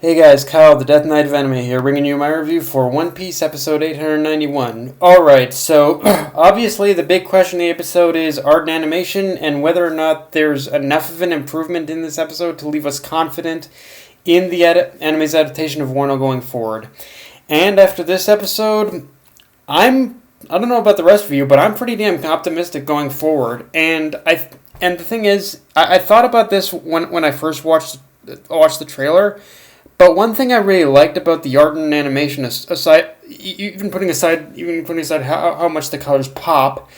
Hey guys, Kyle, the Death Knight of Anime here, bringing you my review for One Piece episode 891. Alright, so obviously the big question in the episode is art and animation and whether or not there's enough of an improvement in this episode to leave us confident in the anime's adaptation of Wano going forward. And after this episode, I don't know about the rest of you, but I'm pretty damn optimistic going forward. And the thing is, I thought about this when I first watched the trailer. But one thing I really liked about the art and animation, aside, even putting aside how much the colors pop,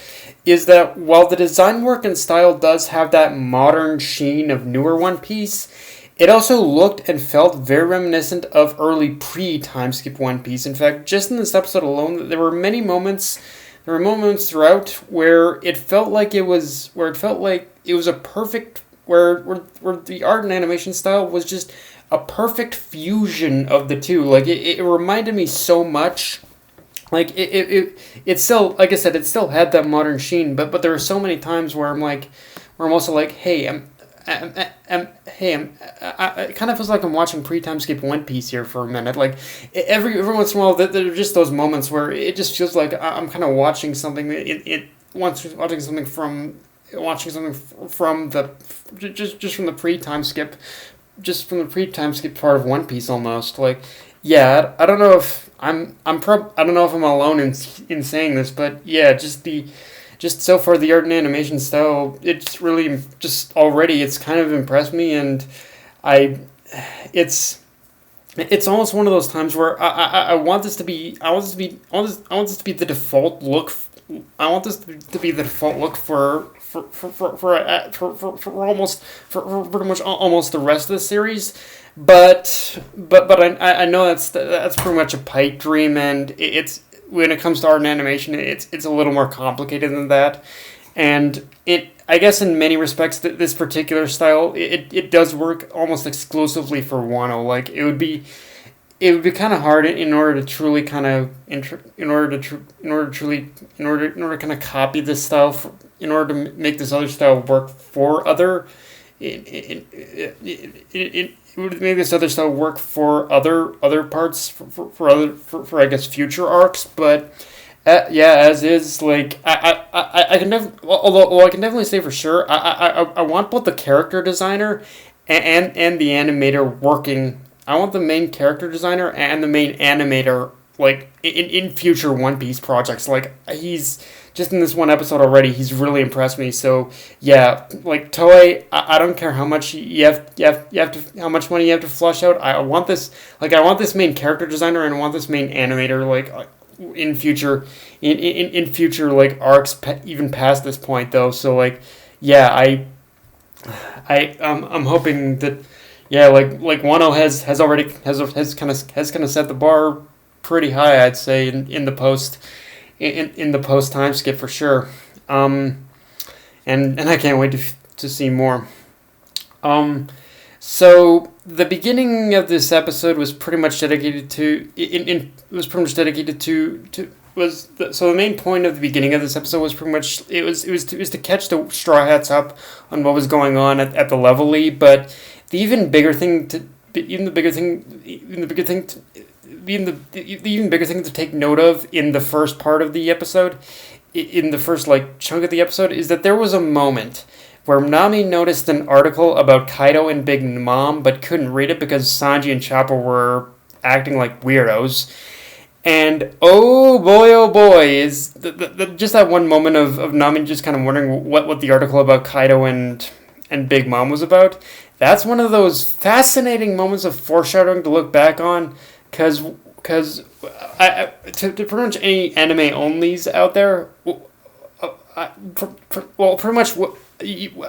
is that while the design work and style does have that modern sheen of newer One Piece, it also looked and felt very reminiscent of early pre-time skip One Piece. In fact, just in this episode alone, there were moments throughout where it felt like it was a perfect where the art and animation style was just a perfect fusion of the two. Like it reminded me so much. Like it still, like I said, it still had that modern sheen, but there were so many times where I'm also like, hey, it kind of feels like I'm watching pre-time skip One Piece here for a minute. Like every once in a while, there are just those moments where it just feels like I'm kind of watching something. Watching something from the just from the pre-time skip part of One Piece almost. Like, yeah, I don't know if I don't know if I'm alone in saying this, but yeah, just so far the art and animation style, it's really just already it's kind of impressed me, and I it's almost one of those times where I want this to be the default look. I want this to be the default look for pretty much almost the rest of the series, but I know that's pretty much a pipe dream, and it's when it comes to art and animation, it's a little more complicated than that, and I guess in many respects this particular style it does work almost exclusively for Wano. Like it would be kind of hard in order to truly kind of kind of copy this style in order to make this other style work for other it would make this other style work for other parts for I guess future arcs. But yeah, as is, like I can although I can definitely say for sure I want both the character designer and the animator working. I want the main character designer and the main animator, like, in future One Piece projects. Like, he's, just in this one episode already, he's really impressed me. So, yeah, like, Toei, I don't care how much how much money you have to flush out. I want this main character designer, and I want this main animator, like, in future, like, arcs, even past this point, though. So, like, yeah, I'm hoping that, yeah, like Wano has kind of set the bar pretty high, I'd say, in the post time skip for sure. And I can't wait to see more. So the beginning of this episode was pretty much dedicated to so the main point of the beginning of this episode was pretty much it was to catch the Straw Hats up on what was going on at the Levelly. But the even bigger thing to take note of in the first part of the episode, in the first like chunk of the episode, is that there was a moment where Nami noticed an article about Kaido and Big Mom, but couldn't read it because Sanji and Chopper were acting like weirdos. And oh boy, is just that one moment of Nami just kind of wondering what the article about Kaido and Big Mom was about. That's one of those fascinating moments of foreshadowing to look back on, because to pretty much any anime onlys out there, pretty much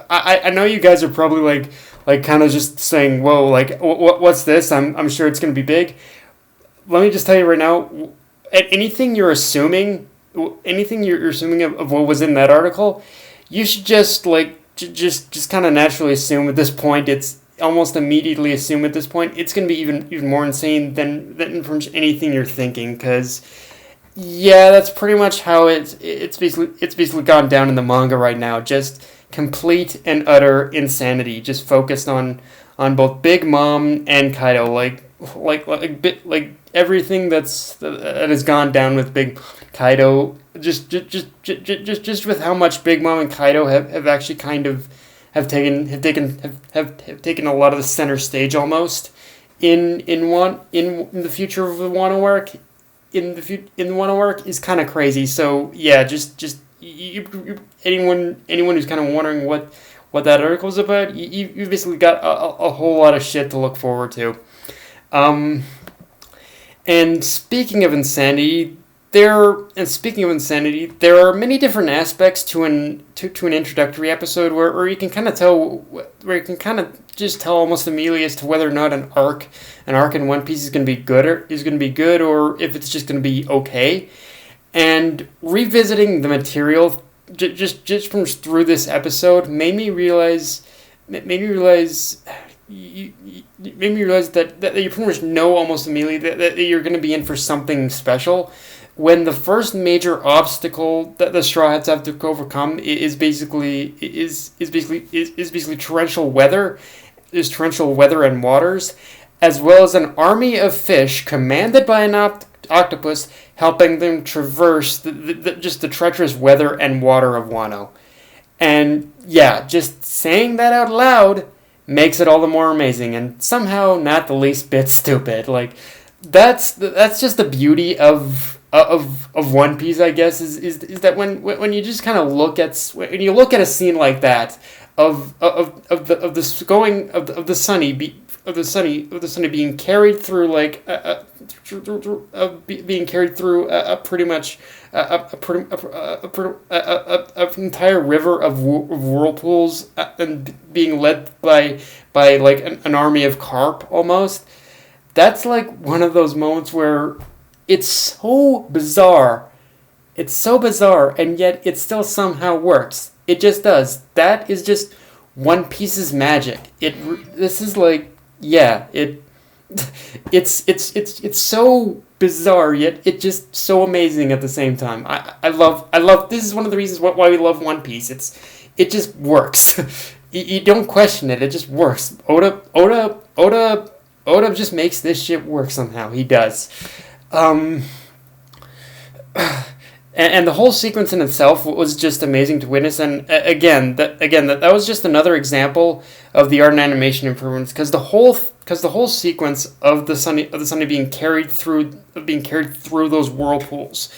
I know you guys are probably like kind of just saying, whoa, like what's this? I'm sure it's gonna be big. Let me just tell you right now, anything you're assuming of what was in that article, you should just like just kind of naturally assume at this point. It's almost immediately assume at this point it's going to be even more insane than from anything you're thinking, because yeah, that's pretty much how it's basically gone down in the manga right now. Just complete and utter insanity, just focused on both Big Mom and Kaido, like everything that has gone down with Big Kaido, just with how much Big Mom and Kaido have actually kind of have taken a lot of the center stage almost in the future of the Wano arc. In the Wano arc is kind of crazy. So yeah, anyone who's kind of wondering what that article is about, you basically got a whole lot of shit to look forward to. And speaking of insanity, there are many different aspects to an introductory episode where you can kind of just tell almost immediately as to whether or not an arc in One Piece is going to be good or if it's just going to be okay. And revisiting the material just from through this episode made me realize that you pretty much know almost immediately that you're going to be in for something special when the first major obstacle that the Straw Hats have to overcome is basically torrential weather. There's torrential weather and waters, as well as an army of fish commanded by an octopus helping them traverse the treacherous weather and water of Wano. And yeah, just saying that out loud makes it all the more amazing and somehow not the least bit stupid. Like that's just the beauty of One Piece, I guess, is that when you just kind of look at a scene like that of the Sunny being carried through being carried through an entire river of whirlpools and being led by like an army of carp almost. That's like one of those moments where it's so bizarre, and yet it still somehow works. It just does. That is just One Piece's magic. It's so bizarre, yet it's just so amazing at the same time. I love. This is one of the reasons why we love One Piece. It just works. You don't question it. It just works. Oda just makes this shit work somehow. He does. And the whole sequence in itself was just amazing to witness. And that was just another example of the art and animation improvements, because the whole sequence of the Sunny being carried through those whirlpools,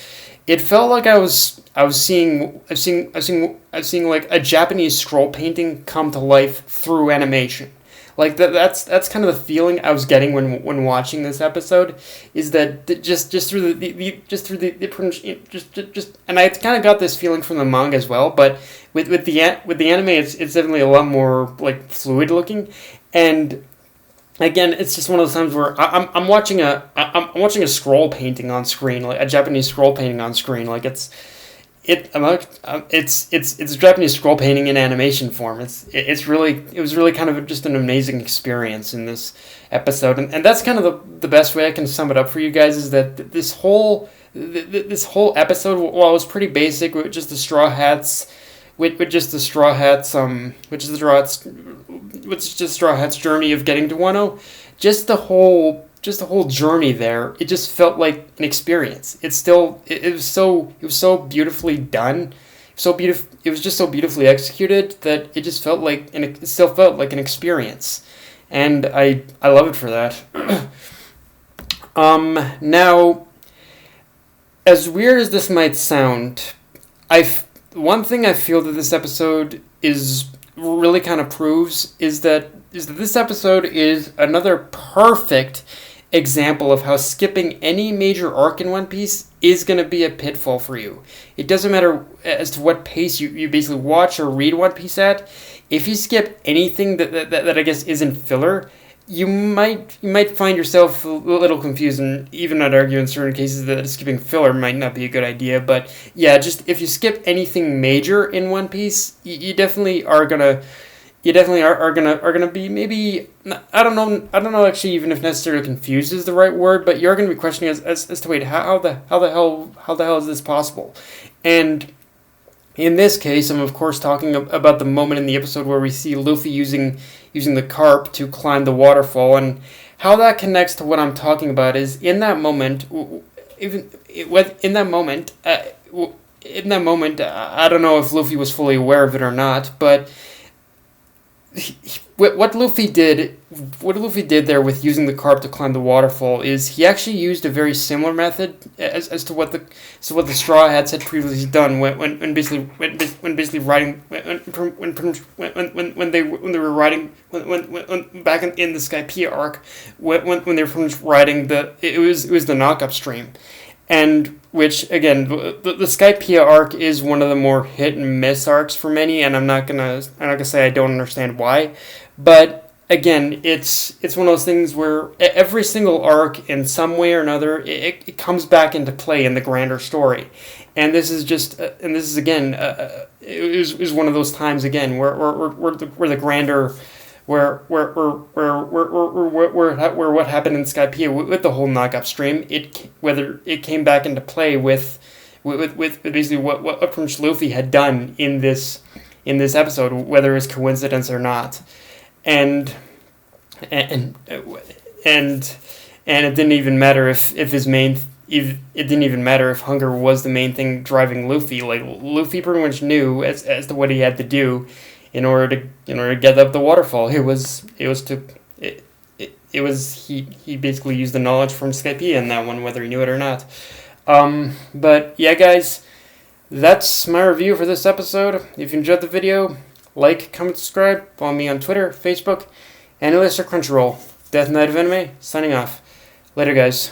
it felt like I was seeing like a Japanese scroll painting come to life through animation. Like that's kind of the feeling I was getting when watching this episode, is that and I kind of got this feeling from the manga as well, but with the anime it's definitely a lot more like fluid looking. And again, it's just one of those times where I'm watching a scroll painting on screen, like a Japanese scroll painting on screen. Like it's a Japanese scroll painting in animation form. It was really kind of just an amazing experience in this episode, and that's kind of the best way I can sum it up for you guys, is that this whole episode, while it was pretty basic with just the Straw Hats, which is the Straw Hats journey of getting to Wano, just the whole journey there, it just felt like an experience. It was so beautifully done, it was just so beautifully executed that it still felt like an experience, and I love it for that. Now, as weird as this might sound, one thing I feel that this episode is really kind of proves is that this episode is another perfect example of how skipping any major arc in One Piece is going to be a pitfall for you. It doesn't matter as to what pace you basically watch or read One Piece at. If you skip anything that I guess isn't filler, you might find yourself a little confused, and even I'd argue in certain cases that skipping filler might not be a good idea. But yeah, just if you skip anything major in One Piece, you definitely are gonna be, maybe, I don't know actually even if necessarily confused is the right word, but you're gonna be questioning as to wait, how the hell is this possible? And In this case, I'm of course talking about the moment in the episode where we see Luffy using the carp to climb the waterfall, and how that connects to what I'm talking about is in that moment, in that moment, I don't know if Luffy was fully aware of it or not, but what Luffy did there with using the carp to climb the waterfall is he actually used a very similar method as to what the Straw Hats had previously done when basically riding when they were riding when back in the Skypiea arc when they were riding it was the knock-up stream. And which, again, the Skypiea arc is one of the more hit and miss arcs for many, and I'm not gonna say I don't understand why, but again, it's one of those things where every single arc, in some way or another, it comes back into play in the grander story, and this is again, it was one of those times again where the grander. Where what happened in Skypiea with the whole knock-up stream, whether it came back into play with basically what Luffy had done in this episode, whether it's coincidence or not, and it didn't even matter if it didn't even matter if hunger was the main thing driving Luffy. Like, Luffy pretty much knew as to what he had to do in order to get up the waterfall. He basically used the knowledge from Skypiea in that one, whether he knew it or not. But yeah, guys, that's my review for this episode. If you enjoyed the video, like, comment, subscribe, follow me on Twitter, Facebook, and Crunchyroll. Death Knight of Anime, signing off. Later, guys.